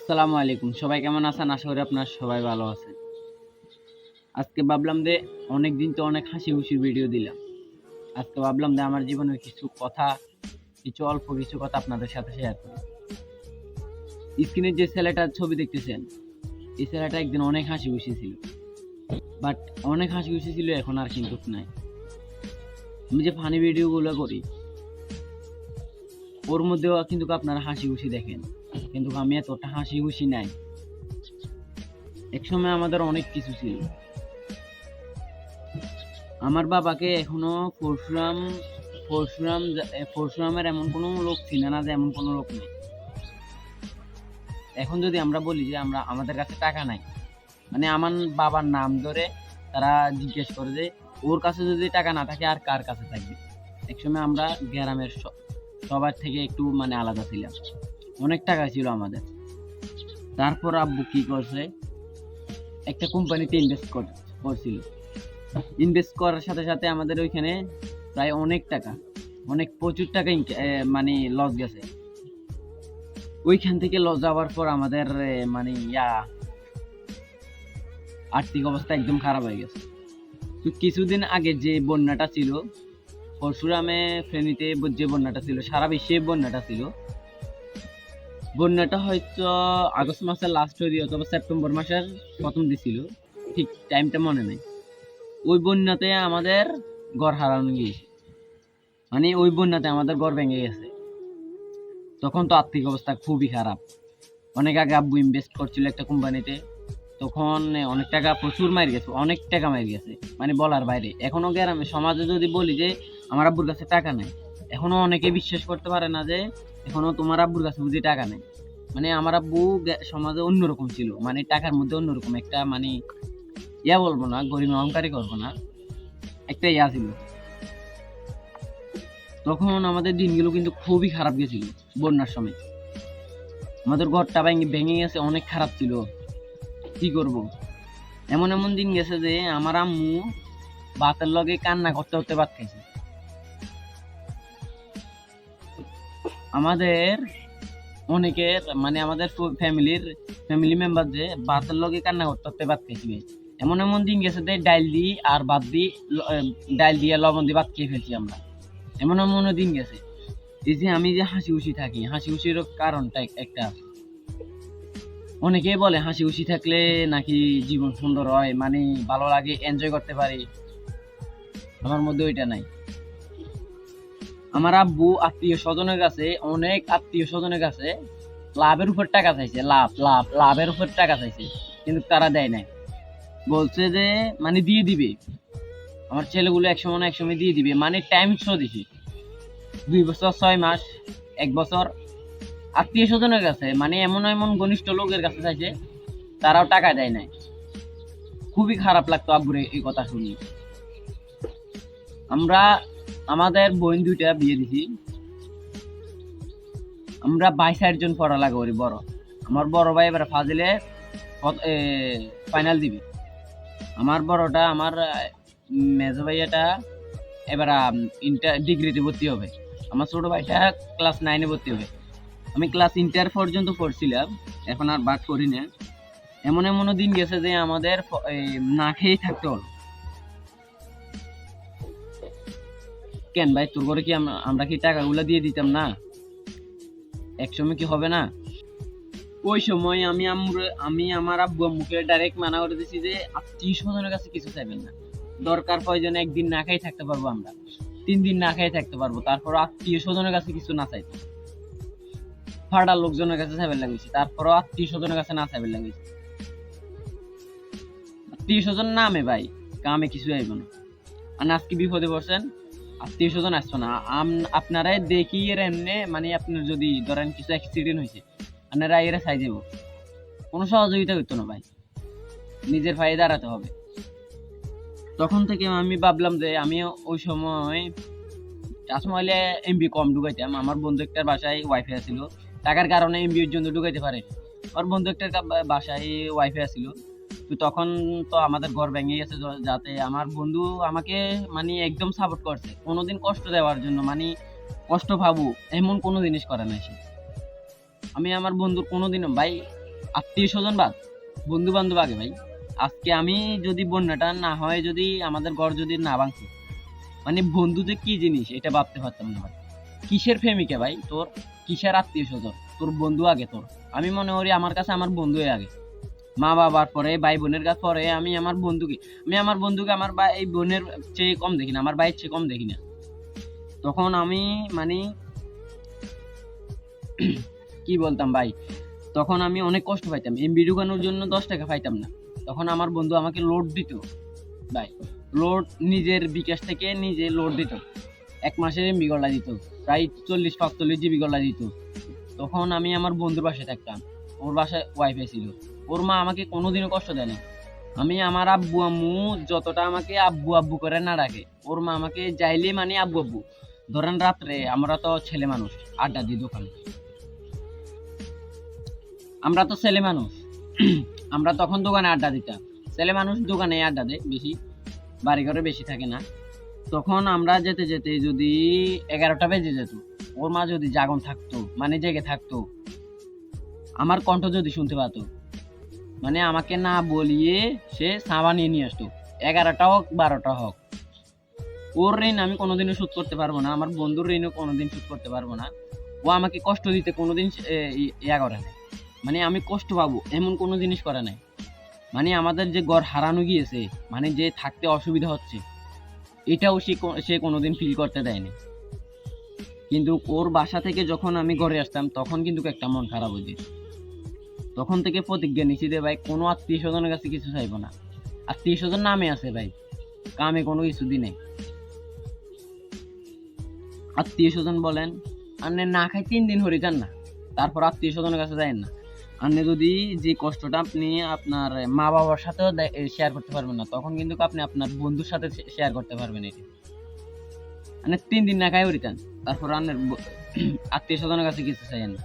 আসসালামু আলাইকুম। সবাই কেমন আছেন? আশা করি আপনারা সবাই ভালো আছেন। আজকে ভাবলাম যে অনেকদিন তো অনেক হাসি খুশির ভিডিও দিলাম। আজকে ভাবলাম যে আমার জীবনের অল্প কিছু কথা আপনাদের সাথে শেয়ার করি। স্ক্রিনে যে ছেলেটার ছবি দেখতেছেন, এই ছেলেটা একদিন অনেক হাসি খুশি ছিল। বাট অনেক হাসি খুশি ছিল, এখন আর কিন্তু নাই। আমি যে ফানি ভিডিও গুলো করি, ওর মধ্যেও কিন্তু আপনারা হাসি খুশি দেখেন, কিন্তু আমি এতটা হাসি খুশি নাই। একসময় আমাদের অনেক কিছু ছিল। আমার বাবাকে এখনো পরশুরাম পরশুরাম পরশুরামের এমন কোনো লোক চিনে না যে এমন কোনো লোক নেই। এখন যদি আমরা বলি যে আমাদের কাছে টাকা নাই, মানে আমার বাবার নাম ধরে তারা জিজ্ঞেস করে যে ওর কাছে যদি টাকা না থাকে আর কার কাছে থাকবে। একসময় আমরা গ্রামের সবার থেকে একটু মানে আলাদা ছিলাম, অনেক টাকা ছিল আমাদের। তারপর আব্বু কি করছে, একটা কোম্পানিতে করছিল। ইনভেস্ট করার সাথে সাথে আমাদের ওইখানে প্রায় প্রচুর টাকা মানে লস গেছে। ওইখান থেকে লস যাওয়ার পর আমাদের মানে আর্থিক অবস্থা একদম খারাপ হয়ে গেছে। তো কিছুদিন আগে যে বন্যাটা ছিল পরশুরামে, ফেনীতে যে বন্যাটা ছিল, সারা বিশ্বে বন্যাটা ছিল। বন্যাটা হয়তো আগস্ট মাসের লাস্ট হয়ে অথবা সেপ্টেম্বর মাসের প্রথম দিছিল, ঠিক টাইমটা মনে নেই। ওই বন্যাতে আমাদের ঘর হারানো গিয়েছে, মানে ওই বন্যাতে আমাদের ঘর ভেঙে গেছে। তখন তো আর্থিক অবস্থা খুবই খারাপ। অনেক আগে আব্বু ইনভেস্ট করছিল একটা কোম্পানিতে, তখন অনেক টাকা মার গেছে, মানে বলার বাইরে। এখনো গ্রামে সমাজে যদি বলি যে আমার আব্বুর কাছে টাকা নেই, এখনো অনেকে বিশ্বাস করতে পারে না যে এখনো তোমার আব্বুর কাছে বুঝি টাকা নেই। মানে আমার আব্বু সমাজে অন্যরকম ছিল, মানে টাকার মধ্যে অন্যরকম একটা মানে বলবো না, গরিব অহংকারী করবো না, একটা ছিল। তখন আমাদের দিনগুলো কিন্তু খুবই খারাপ গেছিল। বন্যার সময় আমাদের ঘরটা ভেঙে গেছে, অনেক খারাপ ছিল। কি করব, এমন এমন দিন গেছে যে আমার আম্মু ভাতের লগে কান্না করতে করতে ভাত খাইছে। আমাদের অনেকের মানে আমাদের ফ্যামিলি মেম্বার যে ভাতের লগে কান্না করতে করতে ভাত খাইছে। এমন এমন দিন গেছে যে ডাইল দিয়ে লবণ দিয়ে ভাত খেয়ে ফেলছি আমরা। এমন এমন দিন গেছে। এই যে আমি যে হাসি খুশি থাকি, হাসি খুশির কারণটা একটা। অনেকেই বলে হাসি খুশি থাকলে নাকি জীবন সুন্দর হয়, মানে ভালো লাগে, এনজয় করতে পারি। আমার মধ্যে ওইটা নাই। আমার আব্বু অনেক আত্মীয় স্বজনের কাছে লাভের উপর টাকা চাইছে, লাভের উপর টাকা চাইছে, কিন্তু তারা দেয় নাই। বলছে যে মানে দিয়ে দিবে, আমার ছেলেগুলো একসময় না একসময় দিয়ে দিবে, মানে টাইম শো দিছে 2 বছর 6 মাস 1 বছর। আত্মীয় স্বজনের কাছে, মানে এমন এমন ঘনিষ্ঠ লোকের কাছে চাইছে, তারাও টাকা দেয় নাই। খুবই খারাপ লাগতো আব্বুর এই কথা শুনি। আমরা আমাদের বোন 2টা বিয়ে দিছি। আমরা 22 জন পড়ালেখা করি। আমার বড় ভাই এবার ফাজিলে ফাইনাল দিবি। আমার মেজো ভাইয়াটা এবার ডিগ্রিতে ভর্তি হবে। আমার ছোট ভাইটা ক্লাস 9-এ ভর্তি হবে। আমি ক্লাস ইন্টার পর্যন্ত পড়ছিলাম, এখন আর বাদ করি না। এমন এমনও দিন গেছে যে আমাদের না খেয়েই থাকতে হলো। কেন ভাই, তোর ঘরে কি আমরা কি টাকাগুলো দিয়ে দিতাম না? একসময় কি হবে না? ওই সময় আমি আমার আব্বু আম্মুকে ডাইরেক্ট মানা করে দিয়েছি যে আত্মীয় স্বজনের কাছে কিছু চাইবেন না। দরকার প্রয়োজনে একদিন না খাই থাকতে পারবো, আমরা 3 দিন না খাই থাকতে পারবো, তারপর আত্মীয় স্বজনের কাছে কিছু না চাইতো। ফাড়ার লোকজনের কাছে চাইবেন লাগিয়েছি, তারপরও আত্মীয় স্বজনের কাছে না চাইবেন লাগিয়েছি। আত্মীয় স্বজন নামে ভাই, কামে কিছু আইব না। আর আজকে বিপদে পড়ছেন, আত্মীয় স্বজন আসছো না। আপনারাই দেখি এর এমনি, মানে আপনার যদি ধরেন কিছু অ্যাক্সিডেন্ট হয়েছে, আপনারা এরা চাই দেব, কোনো সহযোগিতা করতো না ভাই, নিজের পায়ে দাঁড়াতে হবে। তখন থেকে আমি ভাবলাম যে আমি ওই সময় হলে এমবি কম ঢুকাইতাম। আমার বন্ধু একটার বাসায় ওয়াইফাই আছিল, টাকার কারণে এমবির জন্য ঢুকাইতে পারে। আমার বন্ধু একটার বাসায় ওয়াইফাই আছিল। তো তখন তো আমাদের ঘর ভেঙে গেছে, যাতে আমার বন্ধু আমাকে মানে একদম সাপোর্ট করছে, কোনোদিন কষ্ট দেওয়ার জন্য, মানে কষ্ট ভাবু এমন কোনো জিনিস করে না সে। আমি আমার বন্ধুর কোনোদিনও ভাই আত্মীয় স্বজন বাদ, বন্ধু বান্ধব আগে ভাই। আজকে আমি যদি বন্যাটা না হয়, যদি আমাদের ঘর যদি না ভাঙতো, মানে বন্ধু যে কি জিনিস এটা ভাবতে পারতাম না ভাই। কিসের প্রেমিকা ভাই তোর, কিসের আত্মীয় স্বজন, তোর বন্ধু আগে তোর। আমি মনে করি আমার কাছে আমার বন্ধুই আগে, মা বাবার পরে, ভাই বোনের কাছে পরে আমি আমার বন্ধুকে আমার ভাই বোনের চেয়ে কম দেখি না, আমার ভাইয়ের চেয়ে কম দেখি না। তখন আমি মানে কি বলতাম ভাই, তখন আমি অনেক কষ্ট পাইতাম, এমবি ঢুকানোর জন্য 10 টাকা পাইতাম না। তখন আমার বন্ধু আমাকে লোড দিত ভাই, লোড নিজের বিকাশ থেকে নিজে লোড দিত, 1 মাসের এমবি গলা দিত, প্রায় 40-45 জিবি গলা দিত। তখন আমি আমার বন্ধুর বাসায় থাকতাম, ওর বাসায় ওয়াইফাই ছিল। ওর মা আমাকে কোনোদিনও কষ্ট দেয় না। আমি আমার আব্বু আম্মু যতটা আমাকে আব্বু আব্বু করে না ডাকে, ওর মা আমাকে যাইলে মানে আব্বু আব্বু। ধরেন রাত্রে আমরা তো ছেলে মানুষ, আড্ডা দিই দোকানে, আমরা তো ছেলে মানুষ আমরা তখন দোকানে আড্ডা দিতাম। ছেলে মানুষ দোকানে আড্ডা দেয় বেশি, বাড়ি ঘরে বেশি থাকে না। তখন আমরা যেতে যেতে যদি 11টা বেজে যেত, ওর মা যদি জাগন থাকতো, মানে জেগে থাকতো, আমার কণ্ঠ যদি শুনতে পেত, মানে আমাকে না বলিয়ে সে চা বানিয়ে নিয়ে আসতো, 11টা হোক 12টা হোক। ওর ঋণ আমি কোনোদিনও শোধ করতে পারবো না, আমার বন্ধুর ঋণও কোনোদিন শোধ করতে পারবো না। ও আমাকে কষ্ট দিতে কোনোদিন ইয়া করে নাই, মানে আমি কষ্ট পাবো এমন কোনো জিনিস করে নাই। মানে আমাদের যে ঘর হারানো গিয়েছে, মানে যে থাকতে অসুবিধা হচ্ছে, এটাও সে কোনোদিন ফিল করতে দেয়নি। কিন্তু ওর বাসা থেকে যখন আমি ঘরে আসতাম, তখন কিন্তু একটা মন খারাপ হয়ে যেত। তখন থেকে প্রতিজ্ঞা নিছি যে ভাই কোনো আত্মীয় স্বজনের কাছে কিছু চাইবো না। আত্মীয় স্বজন নামে আছে ভাই, কামে কোনো কিছু দিই নাই। আত্মীয় স্বজন বলেন, আপনি না খাই 3 দিন হরি যান না, তারপর আত্মীয় স্বজনের কাছে যায়েন না। আপনি যদি যে কষ্টটা আপনি আপনার মা বাবার সাথেও শেয়ার করতে পারবেন না, তখন কিন্তু আপনি আপনার বন্ধুর সাথে শেয়ার করতে পারবেন এটি। আপনি 3 দিন না খাই হরি যান, তারপর আপনার আত্মীয় স্বজনের কাছে কিছু চাইেন না।